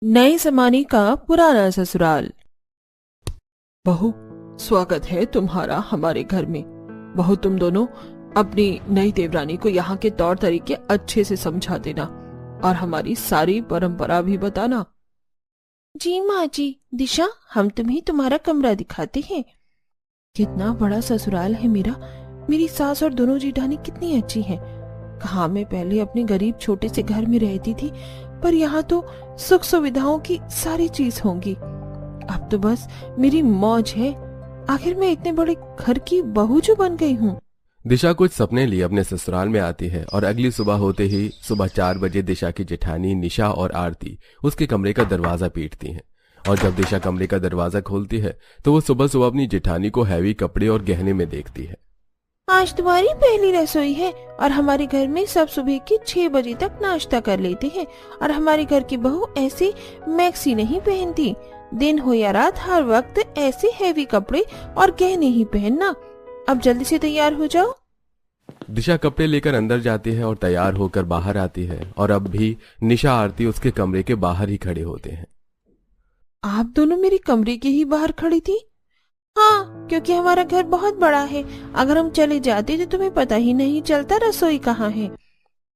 नए जमाने का पुराना ससुराल। बहू, स्वागत है तुम्हारा हमारे घर में। बहू, तुम दोनों अपनी नई देवरानी को यहाँ के तौर तरीके अच्छे से समझा देना और हमारी सारी परंपरा भी बताना। जी माँ जी। दिशा, हम तुम्हें तुम्हारा कमरा दिखाते हैं। कितना बड़ा ससुराल है मेरा। मेरी सास और दोनों जेठानी कितनी अच्छी हैं। कहाँ मैं पहले अपने गरीब छोटे से घर में रहती थी, पर यहाँ तो सुख सुविधाओं की सारी चीज होंगी। अब तो बस मेरी मौज है। आखिर मैं इतने बड़े घर की बहू जो बन गई हूँ। दिशा कुछ सपने लिए अपने ससुराल में आती है और अगली सुबह होते ही सुबह 4 बजे दिशा की जेठानी निशा और आरती उसके कमरे का दरवाजा पीटती हैं। और जब दिशा कमरे का दरवाजा खोलती है तो वो सुबह सुबह अपनी जेठानी को हैवी कपड़े और गहने में देखती है। आज तुम्हारी पहली रसोई है और हमारे घर में सब सुबह के 6 बजे तक नाश्ता कर लेते हैं। और हमारे घर की बहू ऐसे मैक्सी नहीं पहनती। दिन हो या रात, हर वक्त ऐसे हैवी कपड़े और गहने ही पहनना। अब जल्दी से तैयार हो जाओ। दिशा कपड़े लेकर अंदर जाती है और तैयार होकर बाहर आती है और अब भी निशा आरती उसके कमरे के बाहर ही खड़े होते हैं। आप दोनों मेरे कमरे के ही बाहर खड़ी थी? हाँ, क्योंकि हमारा घर बहुत बड़ा है। अगर हम चले जाते तो तुम्हें पता ही नहीं चलता रसोई कहाँ है।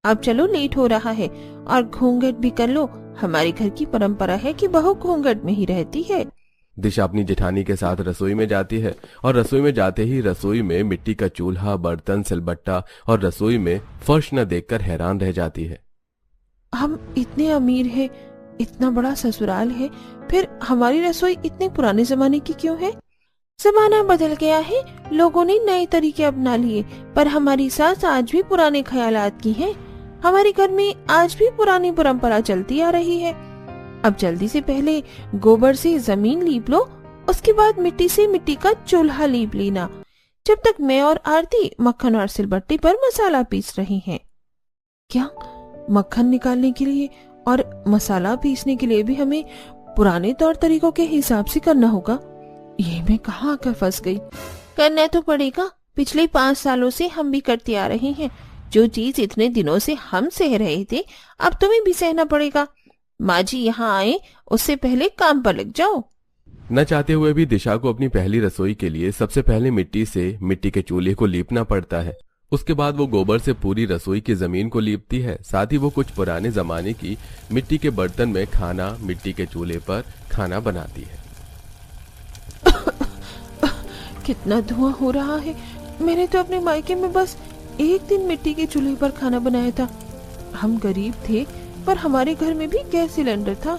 अब चलो, लेट हो रहा है और घूंघट भी कर लो। हमारे घर की परंपरा है कि बहू घूंघट में ही रहती है। दिशा अपनी जेठानी के साथ रसोई में जाती है और रसोई में जाते ही रसोई में मिट्टी का चूल्हा, बर्तन, सिलबट्टा और रसोई में फर्श न देखकर हैरान रह जाती है। हम इतने अमीर हैं, इतना बड़ा ससुराल है, फिर हमारी रसोई इतने पुराने जमाने की क्यों है? जमाना बदल गया है, लोगों ने नए तरीके अपना लिए, पर हमारी सास आज भी पुराने ख्यालात की है। हमारे घर में आज भी पुरानी परंपरा चलती आ रही है। अब जल्दी से पहले गोबर से जमीन लीप लो, उसके बाद मिट्टी से मिट्टी का चूल्हा लीप लेना, जब तक मैं और आरती मक्खन और सिलबट्टे पर मसाला पीस रही हैं। क्या मक्खन निकालने के लिए और मसाला पीसने के लिए भी हमें पुराने तौर तरीकों के हिसाब से करना होगा? ये मैं कहाँ आकर फंस गई। करना तो पड़ेगा। पिछले 5 सालों से हम भी करते आ रहे हैं। जो चीज इतने दिनों से हम सह रहे थे, अब तुम्हें भी सहना पड़ेगा। माँ जी यहाँ आए उससे पहले काम पर लग जाओ। न चाहते हुए भी दिशा को अपनी पहली रसोई के लिए सबसे पहले मिट्टी के चूल्हे को लीपना पड़ता है। उसके बाद वो गोबर से पूरी रसोई की जमीन को लीपती है। साथ ही वो कुछ पुराने जमाने की मिट्टी के बर्तन में खाना मिट्टी के चूल्हे पर खाना बनाती है। कितना धुआं हो रहा है। मैंने तो अपने मायके में बस एक दिन मिट्टी के चूल्हे पर खाना बनाया था। हम गरीब थे, पर हमारे घर में भी गैस सिलेंडर था।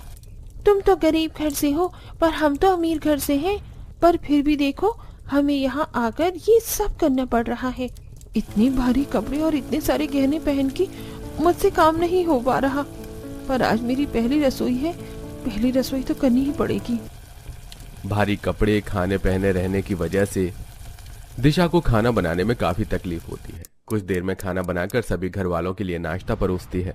तुम तो गरीब घर से हो, पर हम तो अमीर घर से हैं। पर फिर भी देखो, हमें यहाँ आकर ये सब करना पड़ रहा है। इतने भारी कपड़े और इतने सारे गहने पहन के मुझसे काम नहीं हो पा रहा। पर आज मेरी पहली रसोई है, पहली रसोई तो करनी ही पड़ेगी। भारी कपड़े, खाने पहने रहने की वजह से दिशा को खाना बनाने में काफी तकलीफ होती है। कुछ देर में खाना बनाकर सभी घर वालों के लिए नाश्ता परोसती है।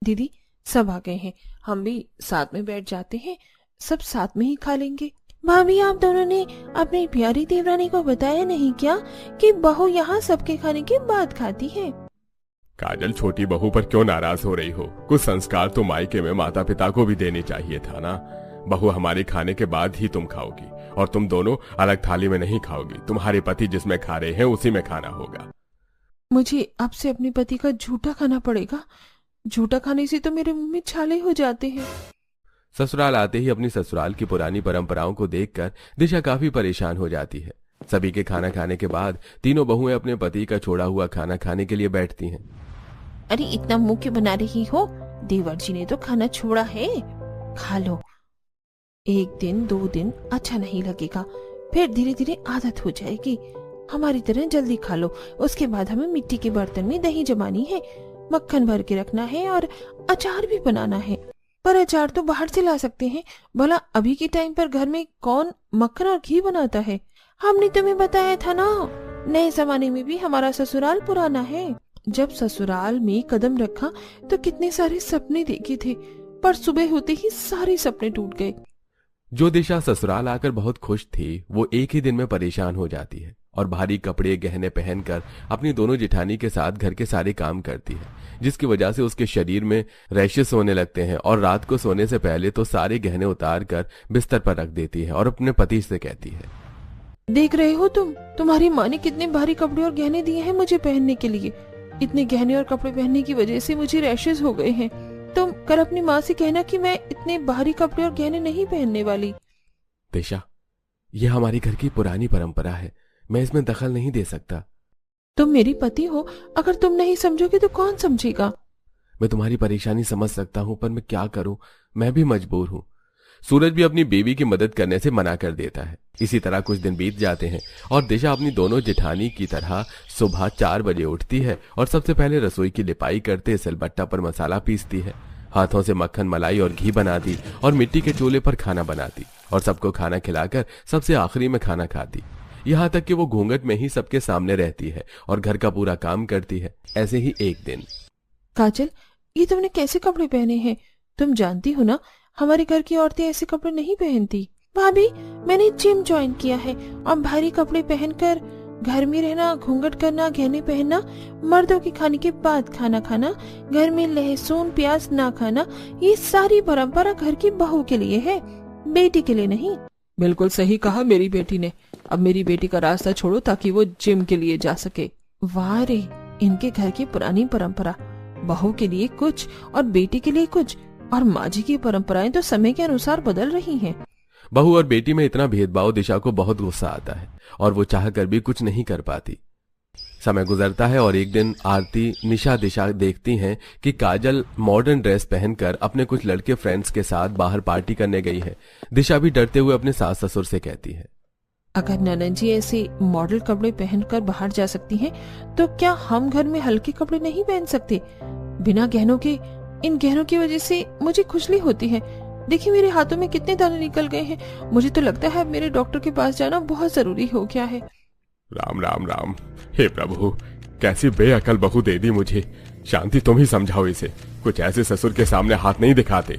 दीदी, सब आ गए हैं, हम भी साथ में बैठ जाते हैं, सब साथ में ही खा लेंगे। भाभी, आप दोनों ने अपनी प्यारी देवरानी को बताया नहीं क्या कि बहू यहाँ सबके खाने के बाद खाती है? काजल, छोटी बहू पर क्यों नाराज हो रही हो? कुछ संस्कार तो मायके में माता पिता को भी देने चाहिए था ना। बहू हमारे खाने के बाद ही तुम खाओगी और तुम दोनों अलग थाली में नहीं खाओगी। तुम्हारे पति जिसमें खा रहे हैं उसी में खाना होगा। मुझे अब से अपने पति का झूठा खाना पड़ेगा। झूठा खाने से तो मेरे मुंह में छाले हो जाते हैं। ससुराल आते ही अपनी ससुराल की पुरानी परंपराओं को देखकर दिशा काफी परेशान हो जाती है। सभी के खाना खाने के बाद तीनों बहुएं अपने पति का छोड़ा हुआ खाना खाने के लिए बैठती हैं। अरे, इतना मुंह क्यों बना रही हो? देवर जी ने तो खाना छोड़ा है, खा लो। 1 दिन 2 दिन अच्छा नहीं लगेगा, फिर धीरे धीरे आदत हो जाएगी। हमारी तरह जल्दी खा लो। उसके बाद हमें मिट्टी के बर्तन में दही जमानी है, मक्खन भर के रखना है और अचार भी बनाना है। पर अचार तो बाहर से ला सकते हैं। भला अभी के टाइम पर घर में कौन मक्खन और घी बनाता है? हमने तुम्हें बताया था ना, नए जमाने में भी हमारा ससुराल पुराना है। जब ससुराल में कदम रखा तो कितने सारे सपने देखे थे, पर सुबह होते ही सारे सपने टूट गए। जो दिशा ससुराल आकर बहुत खुश थी, वो एक ही दिन में परेशान हो जाती है और भारी कपड़े गहने पहनकर अपनी दोनों जेठानी के साथ घर के सारे काम करती है। जिसकी वजह से उसके शरीर में रैशेस होने लगते हैं और रात को सोने से पहले तो सारे गहने उतार कर बिस्तर पर रख देती है और अपने पति से कहती है, देख रहे हो तुम्हारी माँ ने कितने भारी कपड़े और गहने दिए हैं मुझे पहनने के लिए। इतने गहने और कपड़े पहनने की वजह से मुझे रैशेस हो गए हैं। तुम कल अपनी माँ से कहना कि मैं इतने भारी कपड़े और गहने नहीं पहनने वाली। दिशा, यह हमारी घर की पुरानी परंपरा है, मैं इसमें दखल नहीं दे सकता। तुम मेरी पति हो, अगर तुम नहीं समझोगे तो कौन समझेगा। मैं तुम्हारी परेशानी समझ सकता हूँ, पर मैं क्या करूँ, मैं भी मजबूर हूँ। सूरज भी अपनी बीवी की मदद करने से मना कर देता है। इसी तरह कुछ दिन बीत जाते हैं और दिशा अपनी दोनों जेठानी की तरह सुबह 4 बजे उठती है और सबसे पहले रसोई की लिपाई करते सिलबट्टा पर मसाला पीसती है, हाथों से मक्खन, मलाई और घी बनाती और मिट्टी के चूल्हे पर खाना बनाती और सबको खाना खिलाकर सबसे आखिरी में खाना खाती। यहाँ तक कि वो घूंघट में ही सबके सामने रहती है और घर का पूरा काम करती है। ऐसे ही एक दिन, काजल, ये तुमने कैसे कपड़े पहने हैं? तुम जानती हो ना, हमारे घर की औरतें ऐसे कपड़े नहीं पहनती। भाभी, मैंने जिम ज्वाइन किया है और भारी कपड़े पहनकर घर में रहना, घूंघट करना, गहने पहनना, मर्दों के खाने के बाद खाना खाना, घर में लहसुन प्याज ना खाना, ये सारी परंपरा घर की बहू के लिए है, बेटी के लिए नहीं। बिल्कुल सही कहा मेरी बेटी ने। अब मेरी बेटी का रास्ता छोड़ो ताकि वो जिम के लिए जा सके। वाह रे, इनके घर की पुरानी परंपरा, बहू के लिए कुछ और बेटी के लिए कुछ, और माँ जी की परंपराएं तो समय के अनुसार बदल रही हैं। बहू और बेटी में इतना भेदभाव दिशा को बहुत गुस्सा आता है और वो चाह कर भी कुछ नहीं कर पाती। समय गुजरता है और एक दिन आरती, निशा, दिशा देखती हैं कि काजल मॉडर्न ड्रेस पहनकर अपने कुछ लड़के फ्रेंड्स के साथ बाहर पार्टी करने गई है। दिशा भी डरते हुए अपने सास ससुर से कहती है, अगर ननद जी ऐसे मॉडल कपड़े पहनकर बाहर जा सकती हैं, तो क्या हम घर में हल्के कपड़े नहीं पहन सकते? बिना गहनों के, इन गहनों की वजह से मुझे खुजली होती है। देखिए मेरे हाथों में कितने दाने निकल गए हैं। मुझे तो लगता है मेरे डॉक्टर के पास जाना बहुत जरूरी हो गया है। राम राम राम, हे प्रभु, कैसी बेअकल बहू दे दी मुझे। शांति, तुम ही समझाओ इसे, कुछ ऐसे ससुर के सामने हाथ नहीं दिखाते।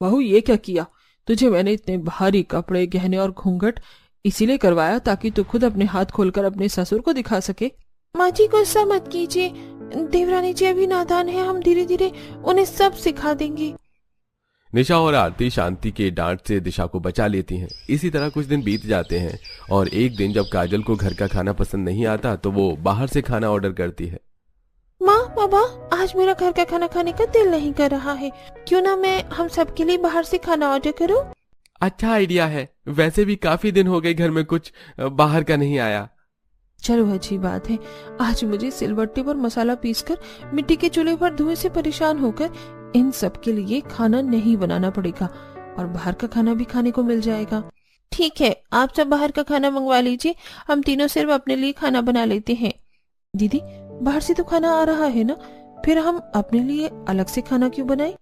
बहू, ये क्या किया? तुझे मैंने इतने भारी कपड़े, गहने और घूंघट इसीलिए करवाया ताकि तू खुद अपने हाथ खोलकर अपने ससुर को दिखा सके। माँ जी, गुस्सा मत कीजिए, देवरानी जी अभी नादान है, हम धीरे धीरे उन्हें सब सिखा देंगे। निशा और आरती शांति के डांट से दिशा को बचा लेती हैं। इसी तरह कुछ दिन बीत जाते हैं और एक दिन जब काजल को घर का खाना पसंद नहीं आता तो वो बाहर से खाना ऑर्डर करती है। माँ, बाबा, आज मेरा घर का खाना खाने का दिल नहीं कर रहा है, क्यों ना मैं हम सबके लिए बाहर से खाना ऑर्डर करूँ? अच्छा आइडिया है, वैसे भी काफी दिन हो गए घर में कुछ बाहर का नहीं आया। चलो, अच्छी बात है। आज मुझे सिलबट्टे पर मसाला पीसकर मिट्टी के चूल्हे पर धुएं से परेशान होकर इन सब के लिए खाना नहीं बनाना पड़ेगा और बाहर का खाना भी खाने को मिल जाएगा। ठीक है, आप सब बाहर का खाना मंगवा लीजिए, हम तीनों सिर्फ अपने लिए खाना बना लेते हैं। दीदी, बाहर से तो खाना आ रहा है ना, फिर हम अपने लिए अलग से खाना क्यों बनाएं?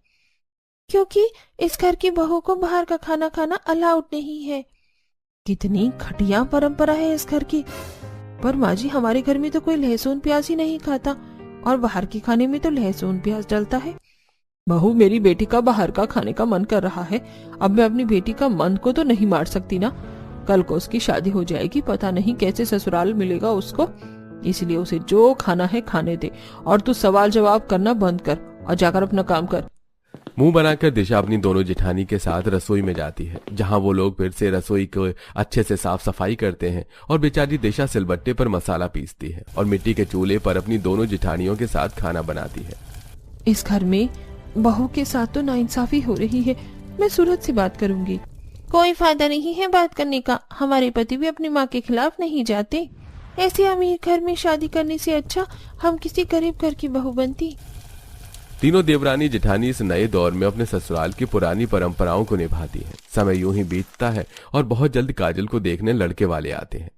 क्योंकि इस घर की बहू को बाहर का खाना खाना अलाउड नहीं है। कितनी घटिया परंपरा है इस घर की। पर माँ जी, हमारे घर में तो कोई लहसुन प्याज ही नहीं खाता और बाहर के खाने में तो लहसुन प्याज डलता है। बहू, मेरी बेटी का बाहर का खाने का मन कर रहा है, अब मैं अपनी बेटी का मन को तो नहीं मार सकती ना। कल को उसकी शादी हो जाएगी, पता नहीं कैसे ससुराल मिलेगा उसको, इसलिए उसे जो खाना है खाने दे और तू सवाल जवाब करना बंद कर और जाकर अपना काम कर। मुंह बनाकर दिशा अपनी दोनों जेठानी के साथ रसोई में जाती है, जहां वो लोग फिर से रसोई को अच्छे से साफ सफाई करते हैं और बेचारी दिशा सिलबट्टे पर मसाला पीसती है और मिट्टी के चूल्हे पर अपनी दोनों जेठानियों के साथ खाना बनाती है। इस घर में बहू के साथ तो नाइंसाफी हो रही है, मैं सूरज से बात करूंगी। कोई फायदा नहीं है बात करने का, हमारे पति भी अपनी माँ के खिलाफ नहीं जाते। ऐसे अमीर घर में शादी करने से अच्छा हम किसी गरीब घर की बहू बनती। तीनों देवरानी जेठानी इस नए दौर में अपने ससुराल की पुरानी परंपराओं को निभाती हैं। समय यूं ही बीतता है और बहुत जल्द काजल को देखने लड़के वाले आते हैं।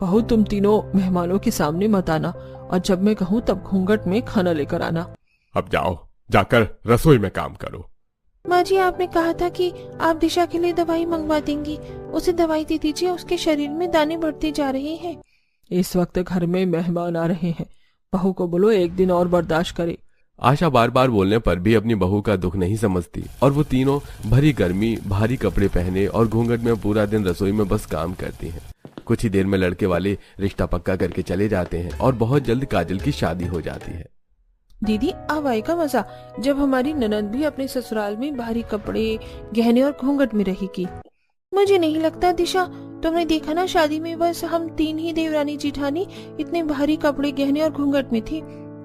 बहू, तुम तीनों मेहमानों के सामने मत आना और जब मैं कहूँ तब घूंघट में खाना लेकर आना। अब जाओ, जाकर रसोई में काम करो। माँ जी, आपने कहा था कि आप दिशा के लिए दवाई मंगवा देंगी, उसे दवाई दे दीजिए, उसके शरीर में दाने बढ़ते जा रहे हैं। इस वक्त घर में मेहमान आ रहे हैं, बहू को बोलो एक दिन और बर्दाश्त करे। आशा बार बार बोलने पर भी अपनी बहू का दुख नहीं समझती और वो तीनों भरी गर्मी भारी कपड़े पहने और घूंघट में पूरा दिन रसोई में बस काम करती हैं। कुछ ही देर में लड़के वाले रिश्ता पक्का करके चले जाते हैं और बहुत जल्द काजल की शादी हो जाती है। दीदी अब आएगा मजा जब हमारी ननद भी अपने ससुराल में भारी कपड़े, गहने और घूंघट में रहेगी। मुझे नहीं लगता दिशा, तुमने देखा ना शादी में बस हम 3 ही देवरानी जिठानी इतने भारी कपड़े, गहने और घूंघट में थी।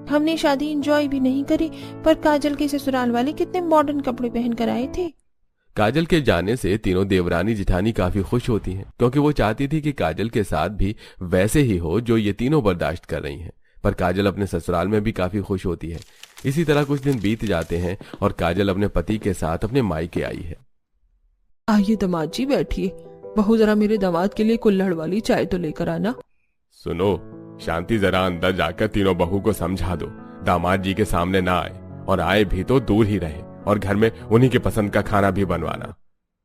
हमने शादी एंजॉय भी नहीं करी, पर काजल के ससुराल वाले कितने मॉडर्न कपड़े पहन कर आए थे। काजल के जाने से तीनों देवरानी जिठानी काफी खुश होती हैं, क्योंकि वो चाहती थी कि काजल के साथ भी वैसे ही हो जो ये तीनों बर्दाश्त कर रही हैं। पर काजल अपने ससुराल में भी काफी खुश होती है। इसी तरह कुछ दिन बीत जाते हैं और काजल अपने पति के साथ अपने मायके आई है। आइए दामाद जी बैठिए, बहू जरा मेरे दामाद के लिए कुल्हड़ वाली चाय तो लेकर आना। सुनो शांति, जरा अंदर जाकर तीनों बहू को समझा दो दामाद जी के सामने ना आए, और आए भी तो दूर ही रहे, और घर में उन्हीं के पसंद का खाना भी बनवाना।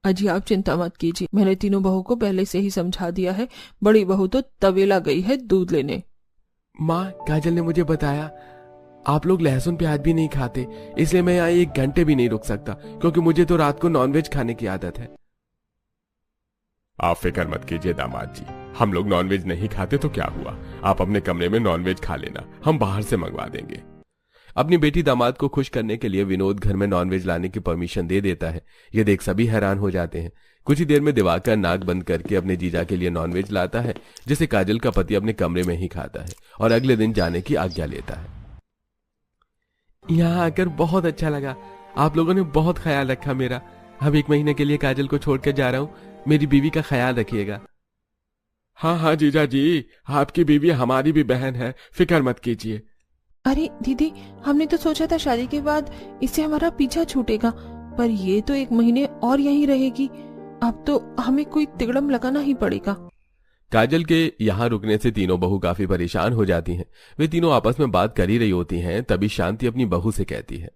अजी आप चिंता मत कीजिए, मैंने तीनों बहू को पहले से ही समझा दिया है। बड़ी बहू तो तवेला गई है दूध लेने। माँ, काजल ने मुझे बताया आप लोग लहसुन प्याज भी नहीं खाते, इसलिए मैं यहाँ 1 घंटे भी नहीं रुक सकता, क्योंकि मुझे तो रात को नॉनवेज खाने की आदत है। आप फिक्र मत कीजिए दामाद जी, हम लोग नॉनवेज नहीं खाते तो क्या हुआ, आप अपने कमरे में नॉनवेज खा लेना, हम बाहर से मंगवा देंगे। अपनी बेटी दामाद को खुश करने के लिए विनोद घर में नॉनवेज लाने की परमिशन दे देता है। यह देख सभी हैरान हो जाते हैं। कुछ ही देर में दिवाकर नाक बंद करके अपने जीजा के लिए नॉनवेज लाता है, जिसे काजल का पति अपने कमरे में ही खाता है और अगले दिन जाने की आज्ञा लेता है। यहाँ आकर बहुत अच्छा लगा, आप लोगों ने बहुत ख्याल रखा मेरा। अब 1 महीने के लिए काजल को छोड़कर जा रहा हूँ, मेरी बीवी का ख्याल रखिएगा। हाँ हाँ जीजा जी, आपकी बीवी हमारी भी बहन है, फिक्र मत कीजिए। अरे दीदी, हमने तो सोचा था शादी के बाद इससे हमारा पीछा छूटेगा, पर ये तो 1 महीने और यहीं रहेगी। अब तो हमें कोई तिगड़म लगाना ही पड़ेगा। काजल के यहाँ रुकने से तीनों बहू काफी परेशान हो जाती हैं। वे तीनों आपस में बात कर ही रही होती हैं, तभी शांति अपनी बहू से कहती है,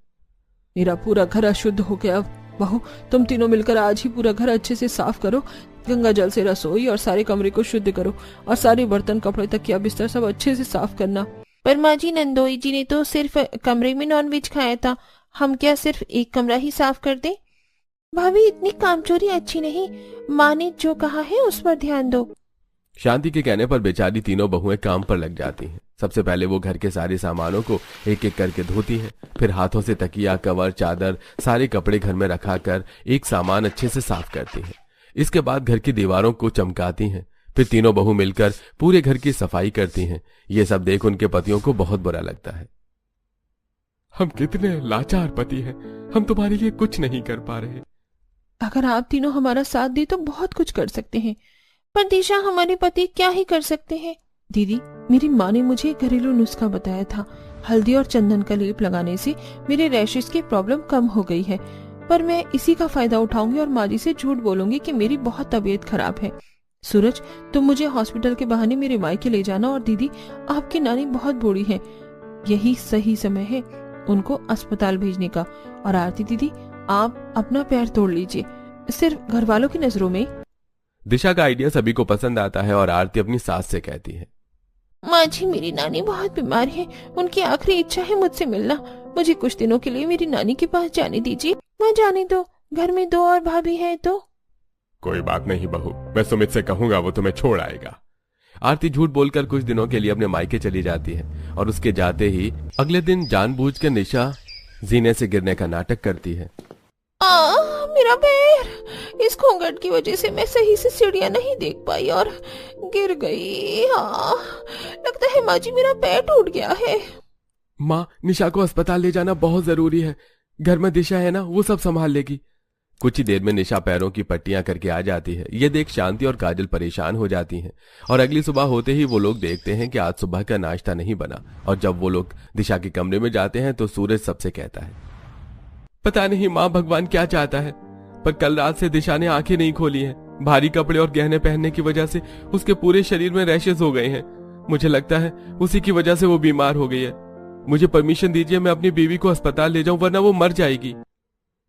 मेरा पूरा घर अशुद्ध हो गया। बहू, तुम तीनों मिलकर आज ही पूरा घर अच्छे से साफ करो, गंगा जल से रसोई और सारे कमरे को शुद्ध करो, और सारे बर्तन, कपड़े, तकिया, बिस्तर सब अच्छे से साफ करना। पर माँ जी, नंदोई जी ने तो सिर्फ कमरे में नॉनवेज खाया था, हम क्या सिर्फ एक कमरा ही साफ कर दें? भाभी, इतनी कामचोरी अच्छी नहीं, माँ ने जो कहा है उस पर ध्यान दो। शांति के कहने पर बेचारी तीनों बहुएं काम पर लग जाती हैं। सबसे पहले वो घर के सारे सामानों को एक एक करके धोती हैं, फिर हाथों से तकिया, कवर, चादर, सारे कपड़े घर में रखा कर एक सामान अच्छे से साफ करती हैं। इसके बाद घर की दीवारों को चमकाती हैं, फिर तीनों बहू मिलकर पूरे घर की सफाई करती हैं। ये सब देख उनके पतियों को बहुत बुरा लगता है। हम कितने लाचार पति हैं, हम तुम्हारे लिए कुछ नहीं कर पा रहे। अगर आप तीनों हमारा साथ दे तो बहुत कुछ कर सकते हैं, पर दिशा, हमारे पति क्या ही कर सकते हैं? दीदी, मेरी माँ ने मुझे एक घरेलू नुस्खा बताया था, हल्दी और चंदन का लेप लगाने से मेरे रैशेस की प्रॉब्लम कम हो गई है। पर मैं इसी का फायदा उठाऊंगी और माँ जी से झूठ बोलूंगी कि मेरी बहुत तबीयत खराब है। सूरज, तुम मुझे हॉस्पिटल के बहाने मेरे मायके ले जाना, और दीदी, आपकी नानी बहुत बूढ़ी है, यही सही समय है उनको अस्पताल भेजने का। और आरती दीदी, आप अपना पैर तोड़ लीजिए, सिर्फ घर वालों की नजरों में। दिशा का आइडिया सभी को पसंद आता है और आरती अपनी सास से कहती है, माँ जी, मेरी नानी बहुत बीमार है, उनकी आखिरी इच्छा है मुझसे मिलना। मुझे कुछ दिनों के लिए मेरी नानी के पास जाने दीजिए। माँ, जाने दो, घर में 2 और भाभी है तो। कोई बात नहीं बहू, मैं सुमित से कहूंगा, वो तुम्हें छोड़ आएगा। आरती झूठ बोलकर कुछ दिनों के लिए अपने मायके चली जाती है, और उसके जाते ही अगले दिन जानबूझकर निशा जीने से गिरने का नाटक करती है। मेरा पैर, इस घूंघट की वजह से मैं सही से सीढ़ियां नहीं देख पाई और गिर गई। हाँ, लगता है माँ जी मेरा पैर टूट गया है। माँ, निशा को अस्पताल ले जाना बहुत जरूरी है, घर में दिशा है ना, वो सब संभाल लेगी। कुछ ही देर में निशा पैरों की पट्टियां करके आ जाती है। ये देख शांति और काजल परेशान हो जाती हैं, और अगली सुबह होते ही वो लोग देखते हैं कि आज सुबह का नाश्ता नहीं बना। और जब वो लोग दिशा के कमरे में जाते हैं तो सूरज सबसे कहता है, पता नहीं माँ, भगवान क्या चाहता है, पर कल रात से दिशा ने आंखें नहीं खोली हैं। भारी कपड़े और गहने पहनने की वजह से उसके पूरे शरीर में रैशेस हो गए हैं। मुझे लगता है उसी की वजह से वो बीमार हो गई है। मुझे परमिशन दीजिए, मैं अपनी बीवी को अस्पताल ले जाऊं, वरना वो मर जाएगी।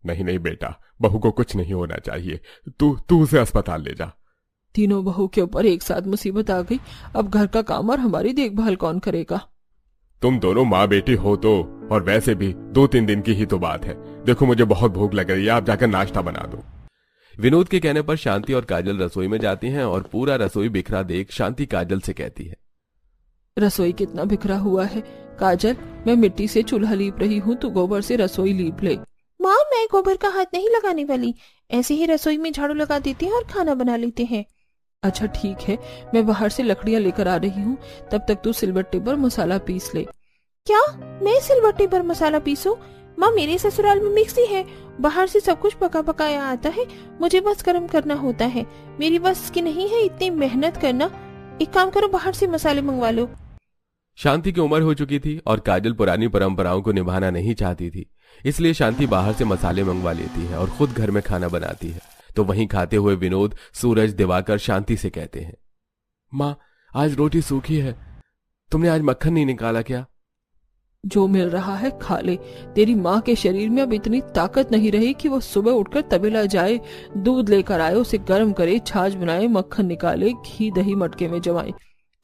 नहीं नहीं बेटा, बहू को कुछ नहीं होना चाहिए, तू उसे अस्पताल ले जा। तीनों बहू के ऊपर एक साथ मुसीबत आ गई, अब घर का काम और हमारी देखभाल कौन करेगा? तुम दोनों माँ बेटी हो तो, और वैसे भी 2-3 दिन की ही तो बात है। देखो मुझे बहुत भूख लग रही है, आप जाकर नाश्ता बना दो। विनोद के कहने पर शांति और काजल रसोई में जाती हैं, और पूरा रसोई बिखरा देख शांति काजल से कहती है, रसोई कितना बिखरा हुआ है। काजल, मैं मिट्टी से चूल्हा लीप रही हूँ, तू गोबर से रसोई लीप ले। माँ, मैं गोबर का हाथ नहीं लगाने वाली, ऐसे ही रसोई में झाड़ू लगा देते हैं और खाना बना लेते हैं। अच्छा ठीक है, मैं बाहर से लकड़ियाँ लेकर आ रही हूँ, तब तक तू सिलबट्टे पर मसाला पीस ले। क्या मैं सिलबट्टे पर मसाला पीसूं? माँ, मेरे ससुराल में मिक्सी है, बाहर से सब कुछ पका पकाया आता है, मुझे बस गर्म करना होता है। मेरी बस की नहीं है इतनी मेहनत करना। एक काम करो, बाहर से मसाले मंगवा लो। शांति की उम्र हो चुकी थी और काजल पुरानी परंपराओं को निभाना नहीं चाहती थी, इसलिए शांति बाहर से मसाले मंगवा लेती है और खुद घर में खाना बनाती है। तो वहीं खाते हुए विनोद, सूरज, दिवाकर शांति से कहते हैं, माँ, आज रोटी सूखी है, तुमने आज मक्खन नहीं निकाला क्या? जो मिल रहा है खा ले। तेरी माँ के शरीर में अब इतनी ताकत नहीं रही कि वो सुबह उठकर तबेला जाए, दूध लेकर आए, उसे गर्म करे, छाछ बनाए, मक्खन निकाले, घी दही मटके में जमाए।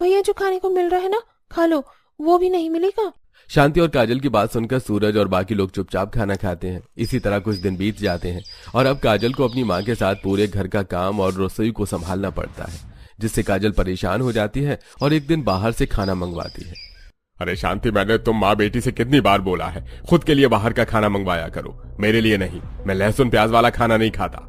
भैया, जो खाने को मिल रहा है ना, खा लो, वो भी नहीं मिलेगा। शांति और काजल की बात सुनकर सूरज और बाकी लोग चुपचाप खाना खाते हैं। इसी तरह कुछ दिन बीत जाते हैं और अब काजल को अपनी माँ के साथ पूरे घर का काम और रसोई को संभालना पड़ता है, जिससे काजल परेशान हो जाती है और एक दिन बाहर से खाना मंगवाती है। अरे शांति, मैंने तुम माँ बेटी से कितनी बार बोला है, खुद के लिए बाहर का खाना मंगवाया करो, मेरे लिए नहीं। मैं लहसुन प्याज वाला खाना नहीं खाता।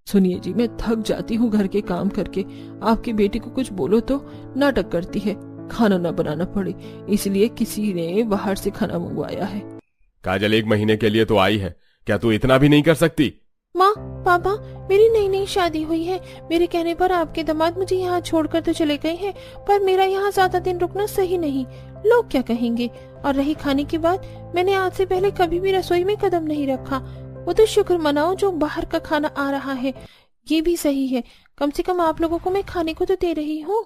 सुनिए जी, मैं थक जाती हूँ घर के काम करके। आपकी बेटी को कुछ बोलो तो नाटक करती है, खाना न बनाना पड़े, इसलिए किसी ने बाहर से खाना मंगवाया है। काजल, 1 महीने के लिए तो आई है, क्या तू इतना भी नहीं कर सकती? माँ, पापा, मेरी नई नई शादी हुई है, मेरे कहने पर आपके दामाद मुझे यहाँ छोड़कर तो चले गए हैं, पर मेरा यहाँ ज्यादा दिन रुकना सही नहीं, लोग क्या कहेंगे। और रही खाने की बात, मैंने आज से पहले कभी भी रसोई में कदम नहीं रखा। वो तो शुक्र मनाओ जो बाहर का खाना आ रहा है, ये भी सही है, कम से कम आप लोगों को मैं खाने को तो दे रही हूँ।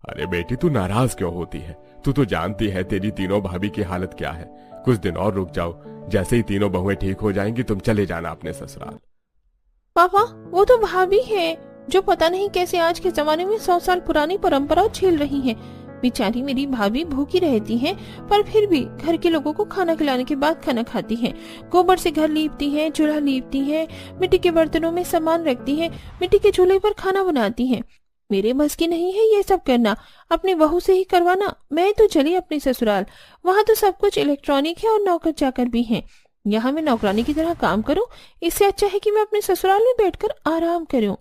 अरे बेटी, तू नाराज क्यों होती है? तू तो जानती है तेरी तीनों भाभी की हालत क्या है। कुछ दिन और रुक जाओ, जैसे ही तीनों बहुएं ठीक हो जाएंगी तुम चले जाना अपने ससुराल। पापा, वो तो भाभी है जो पता नहीं कैसे आज के जमाने में 100 साल पुरानी परंपरा झेल रही हैं। बेचारी मेरी भाभी भूखी रहती हैं, पर फिर भी घर के लोगों को खाना खिलाने के बाद खाना खाती हैं, गोबर से घर लीपती हैं, चूल्हा लीपती हैं, मिट्टी के बर्तनों में सामान रखती हैं, मिट्टी के चूल्हे पर खाना बनाती हैं। मेरे बस की नहीं है ये सब करना, अपनी बहू से ही करवाना। मैं तो चली अपने ससुराल, वहाँ तो सब कुछ इलेक्ट्रॉनिक है और नौकर चाकर भी हैं। यहाँ मैं नौकरानी की तरह काम करूं, इससे अच्छा है कि मैं अपने ससुराल में बैठकर आराम करूं।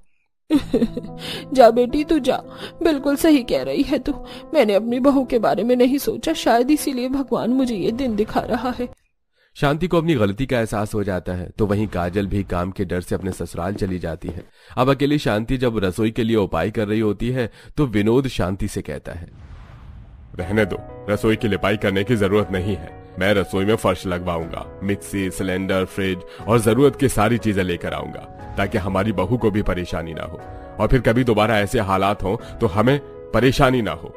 जा बेटी, तू जा, बिल्कुल सही कह रही है तू। मैंने अपनी बहू के बारे में नहीं सोचा, शायद इसीलिए भगवान मुझे ये दिन दिखा रहा है। शांति को अपनी गलती का एहसास हो जाता है, तो वहीं काजल भी काम के डर से अपने ससुराल चली जाती है। अब अकेली शांति जब रसोई के लिए उपाय कर रही होती है तो विनोद शांति से कहता है, रहने दो, रसोई की लिपाई करने की जरूरत नहीं है। मैं रसोई में फर्श लगवाऊंगा, मिक्सी, सिलेंडर, फ्रिज और जरूरत की सारी चीजें लेकर आऊंगा, ताकि हमारी बहू को भी परेशानी ना हो और फिर कभी दोबारा ऐसे हालात हो तो हमें परेशानी ना हो।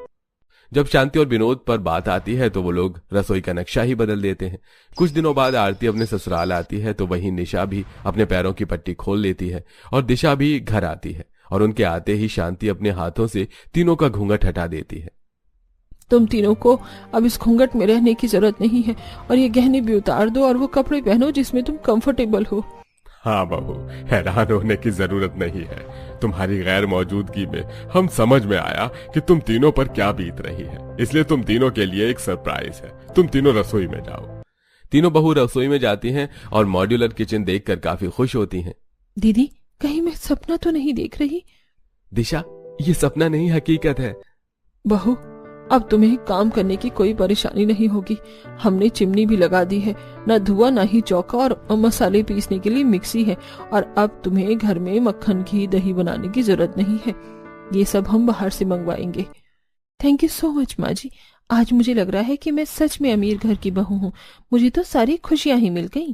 जब शांति और विनोद पर बात आती है तो वो लोग रसोई का नक्शा ही बदल देते हैं। कुछ दिनों बाद आरती अपने ससुराल आती है, तो वहीं निशा भी अपने पैरों की पट्टी खोल लेती है और दिशा भी घर आती है और उनके आते ही शांति अपने हाथों से तीनों का घूंघट हटा देती है। तुम तीनों को अब इस घूंघट में रहने की जरूरत नहीं है और ये गहने भी उतार दो और वो कपड़े पहनो जिसमें तुम कंफर्टेबल हो। हाँ बहू, हैरान होने की जरूरत नहीं है। तुम्हारी गैर मौजूदगी में हम समझ में आया कि तुम तीनों पर क्या बीत रही है, इसलिए तुम तीनों के लिए एक सरप्राइज है। तुम तीनों रसोई में जाओ। तीनों बहू रसोई में जाती हैं और मॉड्यूलर किचन देखकर काफी खुश होती हैं। दीदी, कहीं मैं सपना तो नहीं देख रही? दिशा, ये सपना नहीं, हकीकत है। बहू, अब तुम्हें काम करने की कोई परेशानी नहीं होगी। हमने चिमनी भी लगा दी है, न धुआं न ही चौका, और मसाले पीसने के लिए मिक्सी है, और अब तुम्हें घर में मक्खन, घी, दही बनाने की जरूरत नहीं है। ये सब हम बाहर से मंगवाएंगे। थैंक यू सो मच माँ जी, आज मुझे लग रहा है कि मैं सच में अमीर घर की बहू हूँ। मुझे तो सारी खुशियां ही मिल गई।